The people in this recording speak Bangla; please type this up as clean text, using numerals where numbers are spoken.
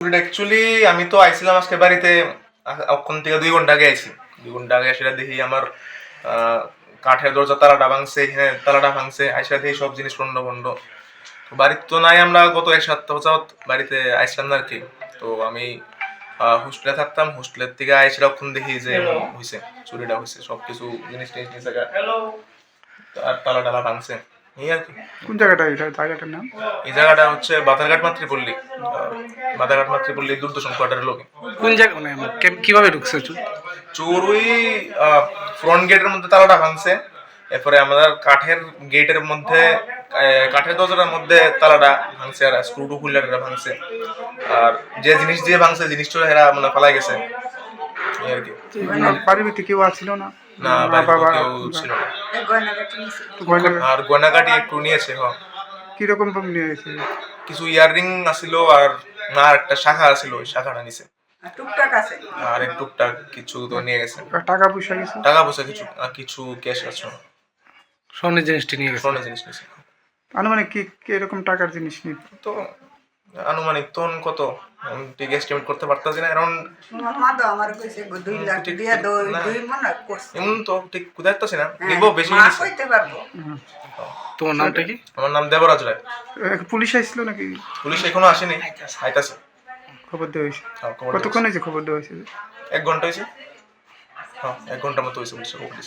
চুরিটা অ্যাকচুয়ালি আমি তো আইছিলাম আজকে বাড়িতে, ওখান থেকে 2 ঘন্টা আগে আইছি। 2 ঘন্টা আগে সেটা দেখি আমার কাঠের দরজা তালাটা ভাঙছে, হ্যাঁ তালাটা ভাঙছে, আইসা দেখি সব জিনিস লন্ড ভন্ড। তো বাড়িতে তো নাই, আমরা গত 1 সপ্তাহ যাবত বাড়িতে আইছিলাম না আর কি। তো আমি হোস্টেলে থাকতাম, হোস্টেলের থেকে আইসা তখন দেখি যে হয়েছে, চুরিটা হয়েছে, সবকিছু জিনিস টিনিস নিচে আর তালা টালা ভাঙছে, এই আর কি। কোন জায়গাটা এটা, জায়গাটার নাম? এই জায়গাটা হচ্ছে বাধারঘাট মাতৃপল্লী, বাধারঘাট মাতৃপল্লী দূরদর্শন কোয়ার্টারের লোকে। কোন জায়গা মানে কিভাবে ঢুকছে চোর? চোর ওই ফ্রন্ট গেটের মধ্যে তালাটা ভাঙছে, এরপরে আমাদের কাঠের গেটের মধ্যে, কাঠের দরজাটার মধ্যে তালাটা ভাঙছে, আর স্ক্রু টু খুললাটা ভাঙছে, আর যে জিনিস দিয়ে ভাঙছে জিনিসটা এরা মানে পালাই গেছে, এই আর কি। বাড়ির ভিতরে কেউ আসছিল না? না, বাবা কেউ ছিল না। আর গয়নাগাটি একটু নিয়েছে। কিরকম নিয়ে গেছে? কিছু ইয়াররিং আছিল, আর না একটা শাখা আছিল, ওই শাখাটা নিছে, টুকটাক আছে, আর এক টুকটাক কিছু তো নিয়ে গেছে। টাকা পয়সা কিছু? টাকা পয়সা কিছু, আর কিছু ক্যাশ আছে, স্বর্ণের জিনিসটি নিয়ে গেছে। স্বর্ণের জিনিস নিয়েছে। আনুমানিক কি এরকম টাকার জিনিস নিয়ে? তো আনুমানিক তখন কত ঠিক এস্টিমেট করতে পারতাছি না, কারণ মা তো আমার কইছে 2 লাখ দিয়া 2 মনে করছে, এমন তো ঠিক বুঝতে পারতাছি না, দিব বেশি মা নিছে। কইতে পারবো। তোমার নামটা কি? আমার নাম দেবরাজ রায়। পুলিশ আসছিল নাকি? পুলিশ এখনো আসেনি, আইতাছে। খবর দেওয়া হয়েছে? হ্যাঁ, খবর কতক্ষণ হয়েছে খবর দেওয়া হয়েছে? 1 ঘন্টা হয়েছে। হ্যাঁ, 1 ঘন্টার মতো হয়েছে পুলিশ।